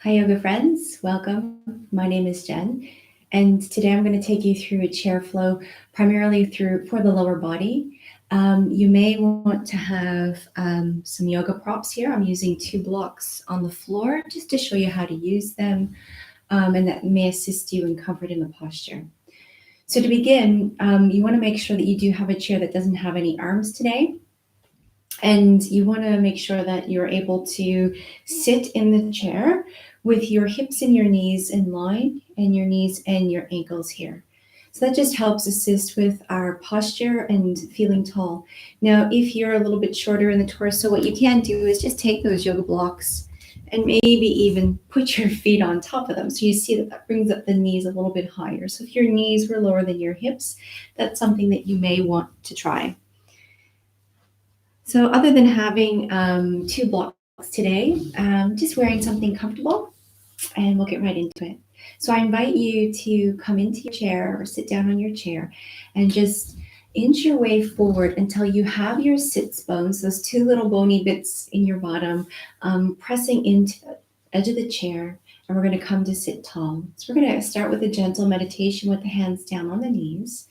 Hi, yoga friends. Welcome. My name is Jen, and today I'm going to take you through a chair flow, primarily through for the lower body. You may want to have some yoga props here. I'm using 2 blocks on the floor just to show you how to use them, and that may assist you in comfort in the posture. So to begin, you want to make sure that you do have a chair that doesn't have any arms today. And you want to make sure that you're able to sit in the chair with your hips and your knees in line and your knees and your ankles here. So that just helps assist with our posture and feeling tall. Now, if you're a little bit shorter in the torso, what you can do is just take those yoga blocks and maybe even put your feet on top of them. So you see that that brings up the knees a little bit higher. So if your knees were lower than your hips, that's something that you may want to try. So other than having 2 blocks today, just wearing something comfortable and we'll get right into it. So I invite you to come into your chair or sit down on your chair and just inch your way forward until you have your sits bones, those 2 little bony bits in your bottom, pressing into the edge of the chair. And we're going to come to sit tall. So we're going to start with a gentle meditation with the hands down on the knees.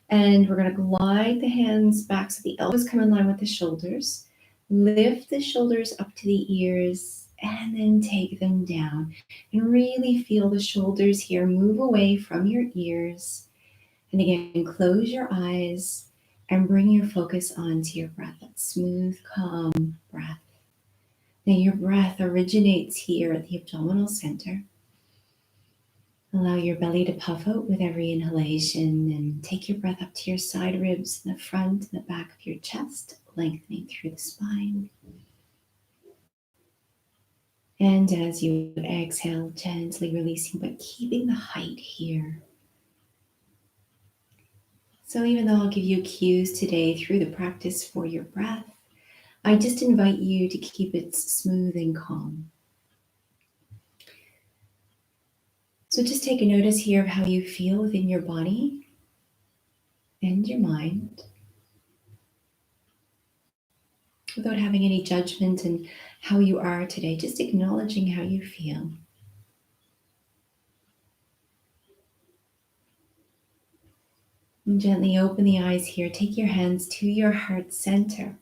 And we're going to glide the hands back so the elbows come in line with the shoulders. Lift the shoulders up to the ears and then take them down. And really feel the shoulders here move away from your ears. And again, close your eyes and bring your focus onto your breath. That smooth, calm breath. Now your breath originates here at the abdominal center. Allow your belly to puff out with every inhalation and take your breath up to your side ribs and the front and the back of your chest, lengthening through the spine. And as you exhale, gently releasing, but keeping the height here. So even though I'll give you cues today through the practice for your breath, I just invite you to keep it smooth and calm. So just take a notice here of how you feel within your body and your mind, without having any judgment in how you are today, just acknowledging how you feel. And gently open the eyes here. Take your hands to your heart center.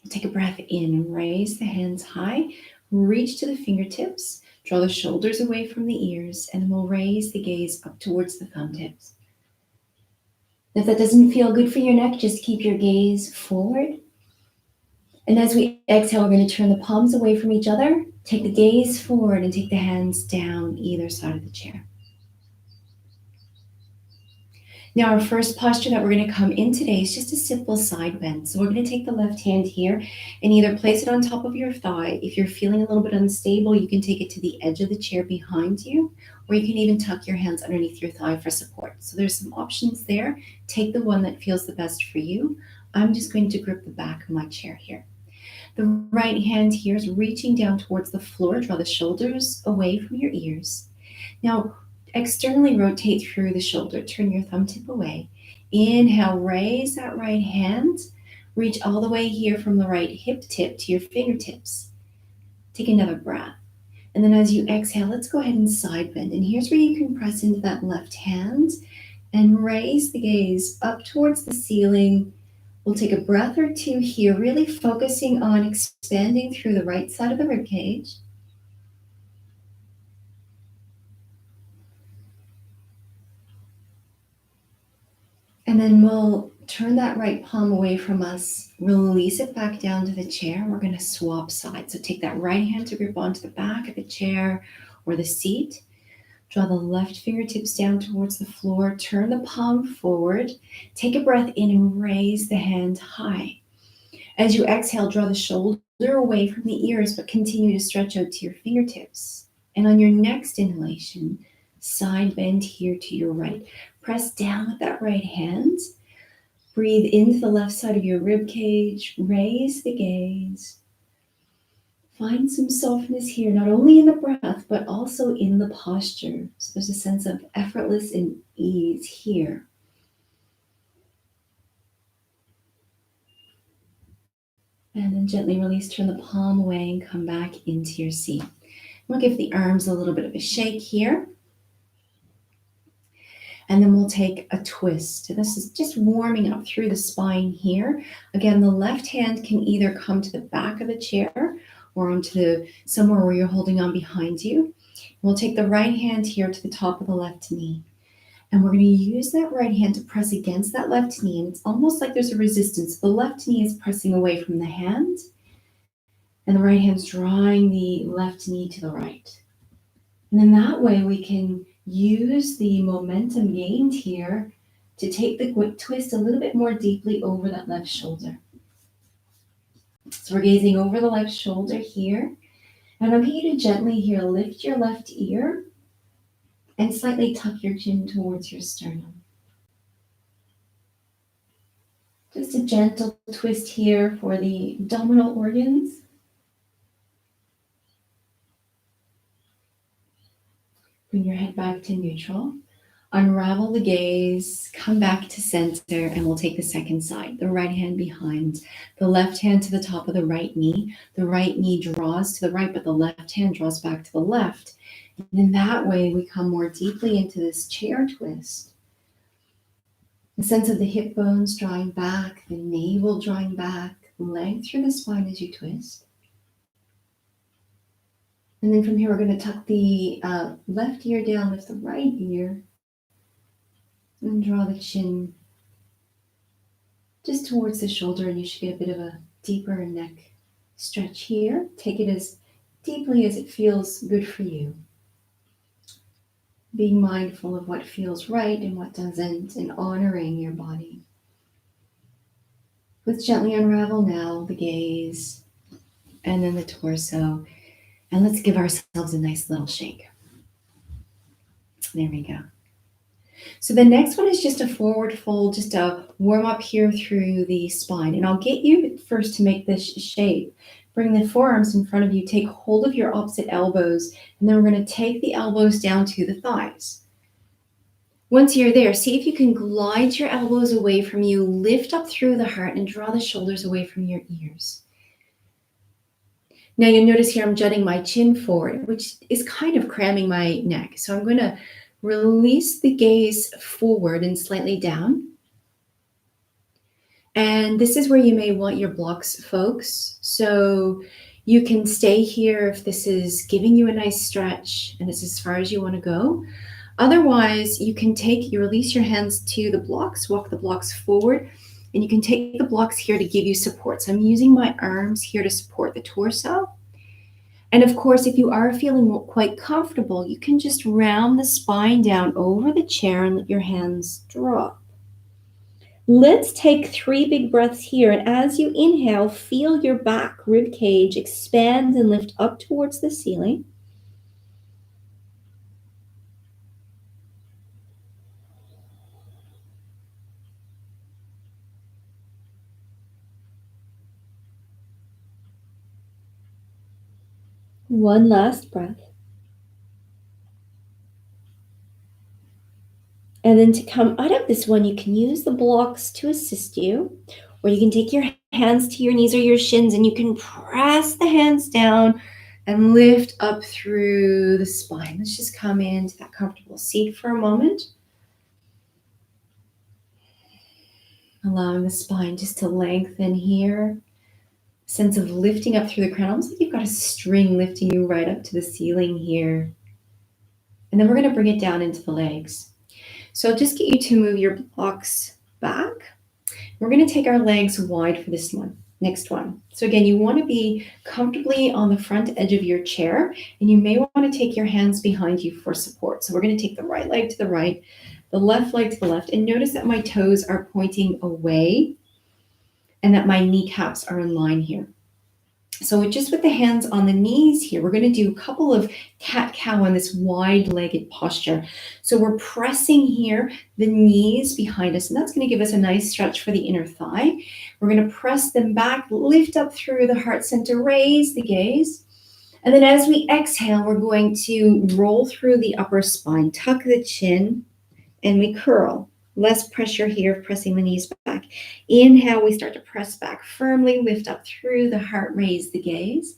Take a breath in, raise the hands high, reach to the fingertips, draw the shoulders away from the ears, and we'll raise the gaze up towards the thumb tips. If that doesn't feel good for your neck, just keep your gaze forward. And as we exhale, we're going to turn the palms away from each other, take the gaze forward, and take the hands down either side of the chair. Now, our first posture that we're going to come in today is just a simple side bend. So we're going to take the left hand here and either place it on top of your thigh. If you're feeling a little bit unstable, you can take it to the edge of the chair behind you, or you can even tuck your hands underneath your thigh for support. So there's some options there. Take the one that feels the best for you. I'm just going to grip the back of my chair here. The right hand here is reaching down towards the floor. Draw the shoulders away from your ears. Now, externally rotate through the shoulder. Turn your thumb tip away. Inhale, raise that right hand. Reach all the way here from the right hip tip to your fingertips. Take another breath. And then as you exhale, let's go ahead and side bend. And here's where you can press into that left hand and raise the gaze up towards the ceiling. We'll take a breath or two here, really focusing on expanding through the right side of the rib cage. And then we'll turn that right palm away from us, release it back down to the chair. We're going to swap sides. So take that right hand to grip onto the back of the chair or the seat. Draw the left fingertips down towards the floor. Turn the palm forward. Take a breath in and raise the hand high. As you exhale, draw the shoulder away from the ears, but continue to stretch out to your fingertips. And on your next inhalation, side bend here to your right. Press down with that right hand. Breathe into the left side of your rib cage. Raise the gaze. Find some softness here, not only in the breath, but also in the posture. So there's a sense of effortless and ease here. And then gently release, turn the palm away and come back into your seat. We'll give the arms a little bit of a shake here. And then we'll take a twist. This is just warming up through the spine here. Again, the left hand can either come to the back of the chair or onto somewhere where you're holding on behind you. We'll take the right hand here to the top of the left knee. And we're going to use that right hand to press against that left knee. And it's almost like there's a resistance. The left knee is pressing away from the hand, and the right hand's drawing the left knee to the right. And then that way we can use the momentum gained here to take the twist a little bit more deeply over that left shoulder. So we're gazing over the left shoulder here. And I want you to gently here lift your left ear and slightly tuck your chin towards your sternum. Just a gentle twist here for the abdominal organs. Bring your head back to neutral. Unravel the gaze, come back to center, and we'll take the second side. The right hand behind, the left hand to the top of the right knee. The right knee draws to the right, but the left hand draws back to the left. And in that way, we come more deeply into this chair twist. The sense of the hip bones drawing back, the navel drawing back, length through the spine as you twist. And then from here, we're going to tuck the left ear down, lift the right ear, and draw the chin just towards the shoulder, and you should get a bit of a deeper neck stretch here. Take it as deeply as it feels good for you. Being mindful of what feels right and what doesn't, and honoring your body. Let's gently unravel now the gaze and then the torso. And let's give ourselves a nice little shake. There we go. So the next one is just a forward fold, just a warm up here through the spine. And I'll get you first to make this shape. Bring the forearms in front of you, take hold of your opposite elbows, and then we're going to take the elbows down to the thighs. Once you're there, see if you can glide your elbows away from you, lift up through the heart, and draw the shoulders away from your ears. Now you'll notice here I'm jutting my chin forward, which is kind of cramming my neck. So I'm going to release the gaze forward and slightly down. And this is where you may want your blocks, folks. So you can stay here if this is giving you a nice stretch and it's as far as you want to go. Otherwise, you release your hands to the blocks, walk the blocks forward, and you can take the blocks here to give you support. So I'm using my arms here to support the torso. And of course, if you are feeling quite comfortable, you can just round the spine down over the chair and let your hands drop. Let's take 3 big breaths here. And as you inhale, feel your back rib cage expand and lift up towards the ceiling. One last breath. And then to come out of this one, you can use the blocks to assist you, or you can take your hands to your knees or your shins and you can press the hands down and lift up through the spine. Let's just come into that comfortable seat for a moment. Allowing the spine just to lengthen here. Sense of lifting up through the crown, almost like you've got a string lifting you right up to the ceiling here. And then we're going to bring it down into the legs. So I'll just get you to move your blocks back. We're going to take our legs wide for this one, next one. So again, you want to be comfortably on the front edge of your chair, and you may want to take your hands behind you for support. So we're going to take the right leg to the right, the left leg to the left, and notice that my toes are pointing away and that my kneecaps are in line here. So just with the hands on the knees here, we're going to do a couple of cat-cow on this wide-legged posture. So we're pressing here the knees behind us, and that's going to give us a nice stretch for the inner thigh. We're going to press them back, lift up through the heart center, raise the gaze. And then as we exhale, we're going to roll through the upper spine, tuck the chin, and we curl. Less pressure here, pressing the knees back. Inhale, we start to press back firmly, lift up through the heart, raise the gaze.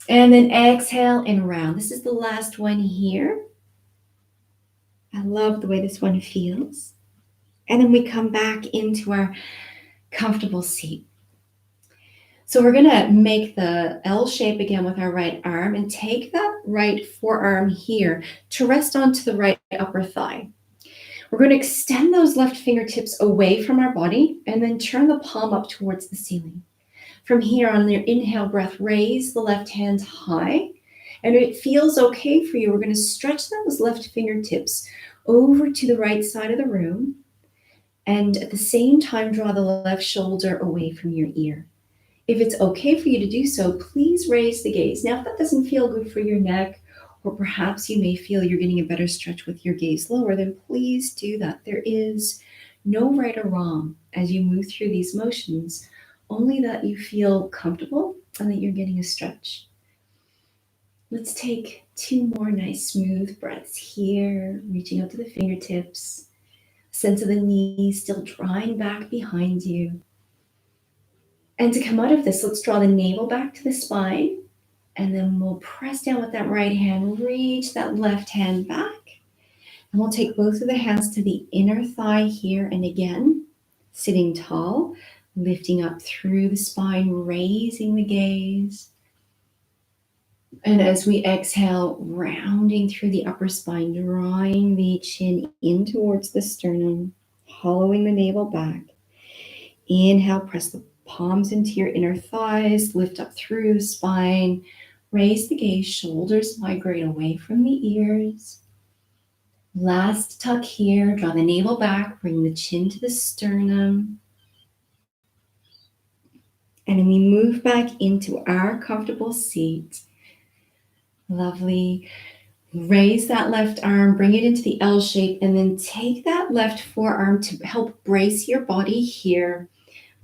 And then exhale and round. This is the last one here. I love the way this one feels. And then we come back into our comfortable seat. So we're going to make the L shape again with our right arm and take that right forearm here to rest onto the right upper thigh. We're going to extend those left fingertips away from our body and then turn the palm up towards the ceiling. From here, on your inhale breath, raise the left hand high. And if it feels okay for you, we're going to stretch those left fingertips over to the right side of the room. And at the same time, draw the left shoulder away from your ear. If it's okay for you to do so, please raise the gaze. Now, if that doesn't feel good for your neck, or perhaps you may feel you're getting a better stretch with your gaze lower, then please do that. There is no right or wrong as you move through these motions, only that you feel comfortable and that you're getting a stretch. Let's take 2 more nice smooth breaths here, reaching out to the fingertips, sense of the knees still drawing back behind you. And to come out of this, let's draw the navel back to the spine, and then we'll press down with that right hand, reach that left hand back, and we'll take both of the hands to the inner thigh here, and again, sitting tall, lifting up through the spine, raising the gaze. And as we exhale, rounding through the upper spine, drawing the chin in towards the sternum, hollowing the navel back. Inhale, press the palms into your inner thighs, lift up through the spine, raise the gaze, shoulders migrate away from the ears. Last tuck here, draw the navel back, bring the chin to the sternum. And then we move back into our comfortable seat. Lovely. Raise that left arm, bring it into the L shape, and then take that left forearm to help brace your body here.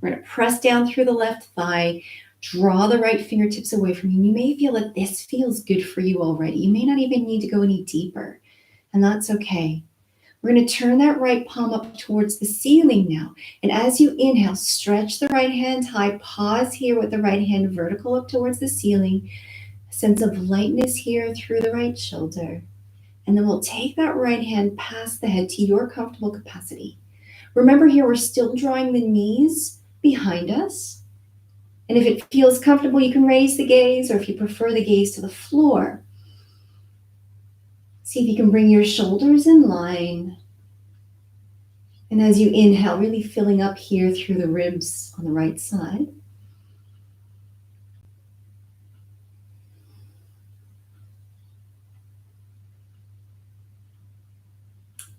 We're going to press down through the left thigh, draw the right fingertips away from you. And you may feel that this feels good for you already. You may not even need to go any deeper, and that's okay. We're going to turn that right palm up towards the ceiling now. And as you inhale, stretch the right hand high. Pause here with the right hand vertical up towards the ceiling. A sense of lightness here through the right shoulder. And then we'll take that right hand past the head to your comfortable capacity. Remember here, we're still drawing the knees behind us. And if it feels comfortable, you can raise the gaze, or if you prefer the gaze to the floor, see if you can bring your shoulders in line. And as you inhale, really filling up here through the ribs on the right side.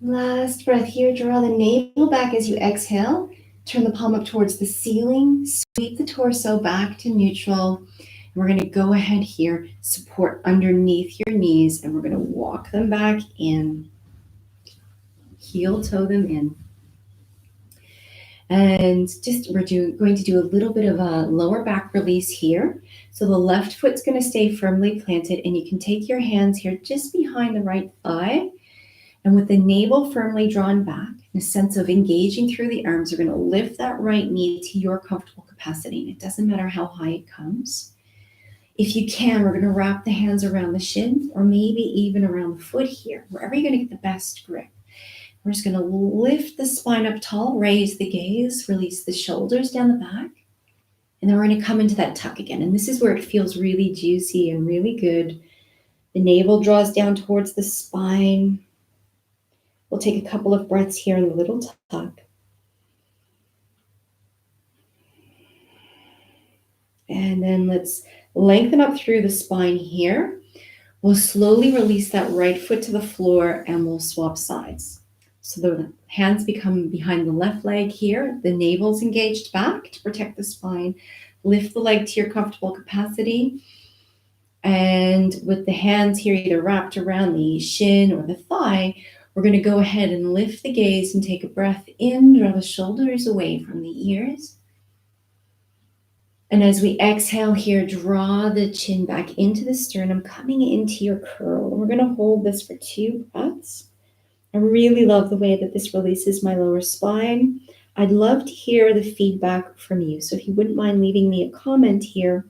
Last breath here, draw the navel back as you exhale. Turn the palm up towards the ceiling, sweep the torso back to neutral. We're going to go ahead here, support underneath your knees, and we're going to walk them back in. Heel toe them in. And we're going to do a little bit of a lower back release here. So the left foot's going to stay firmly planted, and you can take your hands here just behind the right thigh. And with the navel firmly drawn back, in a sense of engaging through the arms, you're going to lift that right knee to your comfortable capacity. And it doesn't matter how high it comes. If you can, we're going to wrap the hands around the shin, or maybe even around the foot here, wherever you're going to get the best grip. We're just going to lift the spine up tall, raise the gaze, release the shoulders down the back. And then we're going to come into that tuck again. And this is where it feels really juicy and really good. The navel draws down towards the spine. We'll take a couple of breaths here in the little tuck. And then let's lengthen up through the spine here. We'll slowly release that right foot to the floor, and we'll swap sides. So the hands become behind the left leg here. The navel's engaged back to protect the spine. Lift the leg to your comfortable capacity. And with the hands here either wrapped around the shin or the thigh, we're going to go ahead and lift the gaze and take a breath in, draw the shoulders away from the ears. And as we exhale here, draw the chin back into the sternum, coming into your curl. And we're going to hold this for 2 breaths. I really love the way that this releases my lower spine. I'd love to hear the feedback from you. So if you wouldn't mind leaving me a comment here,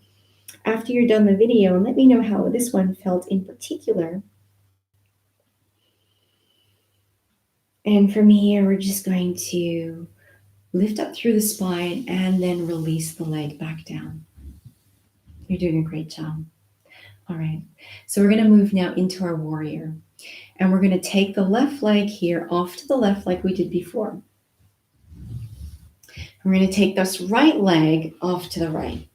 after you're done the video, and let me know how this one felt in particular. And from here, we're just going to lift up through the spine and then release the leg back down. You're doing a great job. All right, so we're going to move now into our warrior. And we're going to take the left leg here off to the left like we did before. We're going to take this right leg off to the right.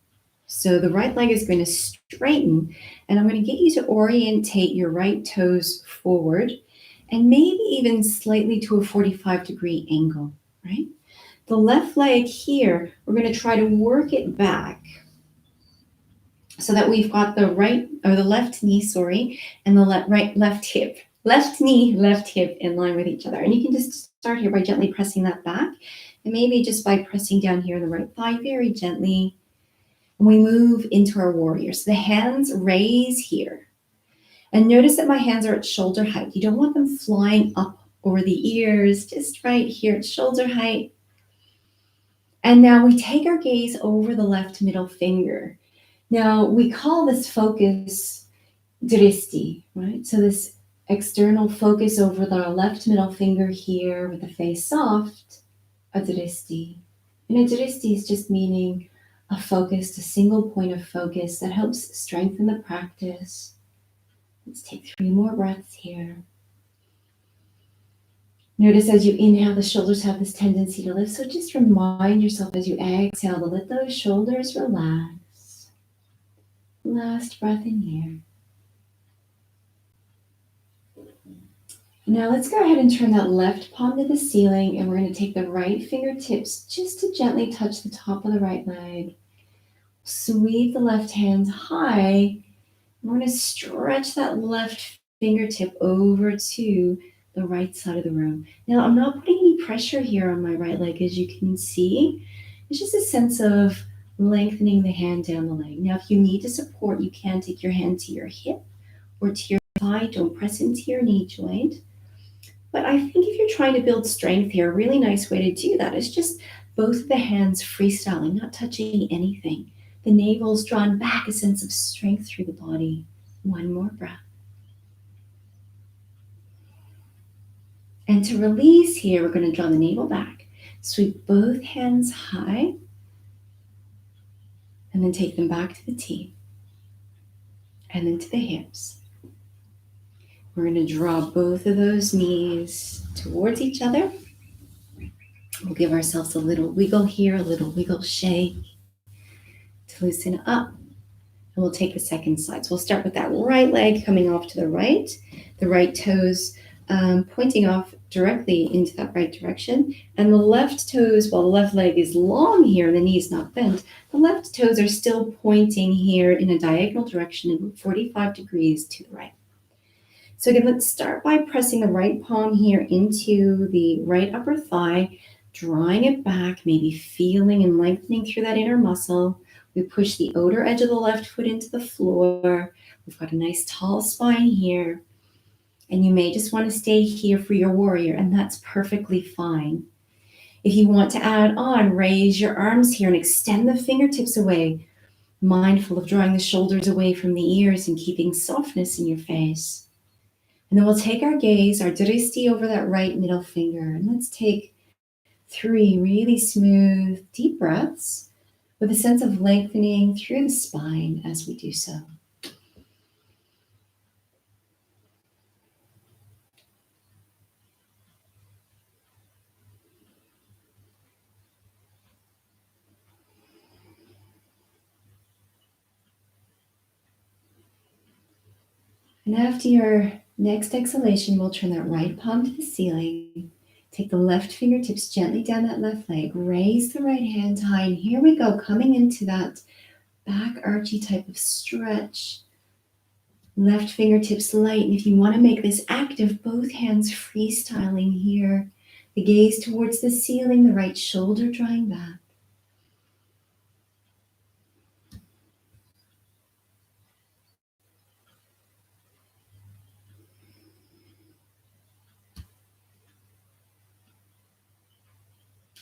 So the right leg is going to straighten, and I'm going to get you to orientate your right toes forward and maybe even slightly to a 45-degree angle, right? The left leg here, we're going to try to work it back so that we've got the right, or the left knee, sorry, and the left hip. Left knee, left hip in line with each other. And you can just start here by gently pressing that back, and maybe just by pressing down here on the right thigh very gently. And we move into our warrior. So the hands raise here. And notice that my hands are at shoulder height. You don't want them flying up over the ears, just right here at shoulder height. And now we take our gaze over the left middle finger. Now we call this focus dristi, right? So this external focus over the left middle finger here with the face soft, a dristi. And a dristi is just meaning a focused, a single point of focus that helps strengthen the practice. Let's take 3 more breaths here. Notice as you inhale, the shoulders have this tendency to lift. So just remind yourself as you exhale to let those shoulders relax. Last breath in here. Now let's go ahead and turn that left palm to the ceiling, and we're going to take the right fingertips just to gently touch the top of the right leg. Sweep the left hand high. We're going to stretch that left fingertip over to the right side of the room. Now, I'm not putting any pressure here on my right leg, as you can see. It's just a sense of lengthening the hand down the leg. Now, if you need to support, you can take your hand to your hip or to your thigh. Don't press into your knee joint. But I think if you're trying to build strength here, a really nice way to do that is just both of the hands freestyling, not touching anything. The navel's drawn back, a sense of strength through the body. One more breath. And to release here, we're going to draw the navel back. Sweep both hands high. And then take them back to the T. And then to the hips. We're going to draw both of those knees towards each other. We'll give ourselves a little wiggle here, a little wiggle shake to loosen up. And we'll take the second side. So we'll start with that right leg coming off to the right toes pointing off directly into that right direction. And the left toes, while the left leg is long here and the knee is not bent, the left toes are still pointing here in a diagonal direction in 45 degrees to the right. So again, let's start by pressing the right palm here into the right upper thigh, drawing it back, maybe feeling and lengthening through that inner muscle. We push the outer edge of the left foot into the floor. We've got a nice tall spine here. And you may just want to stay here for your warrior, and that's perfectly fine. If you want to add on, raise your arms here and extend the fingertips away, mindful of drawing the shoulders away from the ears and keeping softness in your face. And then we'll take our gaze, our dristi, over that right middle finger. And let's take 3 really smooth, deep breaths with a sense of lengthening through the spine as we do so. And after your next exhalation, we'll turn that right palm to the ceiling. Take the left fingertips gently down that left leg. Raise the right hand high. And here we go, coming into that back archy type of stretch. Left fingertips light. And if you want to make this active, both hands freestyling here. The gaze towards the ceiling, the right shoulder drawing back.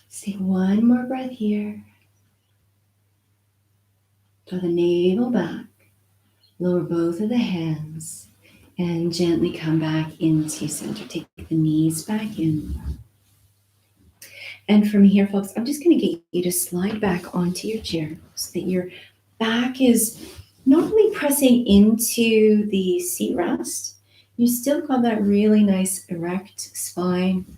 Let's take one more breath here. Draw the navel back, lower both of the hands, and gently come back into center. Take the knees back in. And from here, folks, I'm just going to get you to slide back onto your chair so that your back is not only pressing into the seat rest, you still got that really nice erect spine,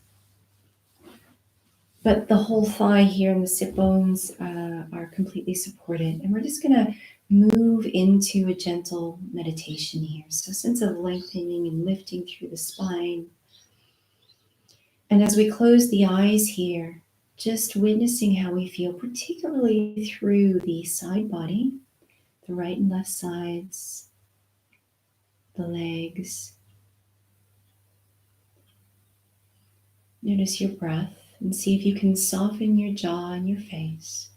but the whole thigh here and the sit bones are completely supported. And we're just going to move into a gentle meditation here. So a sense of lengthening and lifting through the spine. And as we close the eyes here, just witnessing how we feel, particularly through the side body, the right and left sides, the legs. Notice your breath and see if you can soften your jaw and your face.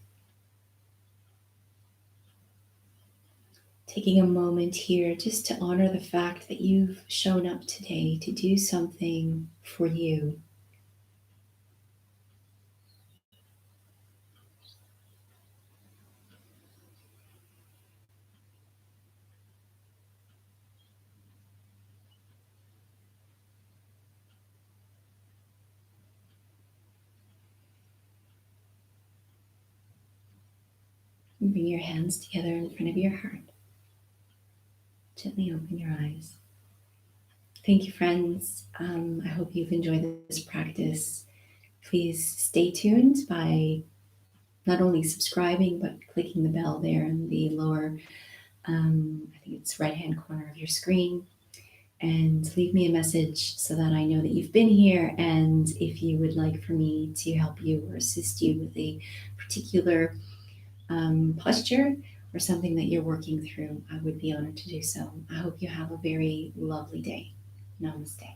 Taking a moment here just to honor the fact that you've shown up today to do something for you. And bring your hands together in front of your heart. Gently open your eyes. Thank you, friends. I hope you've enjoyed this practice. Please stay tuned by not only subscribing, but clicking the bell there in the lower, I think it's right-hand corner of your screen. And leave me a message so that I know that you've been here. And if you would like for me to help you or assist you with a particular posture or something that you're working through, I would be honored to do so. I hope you have a very lovely day. Namaste.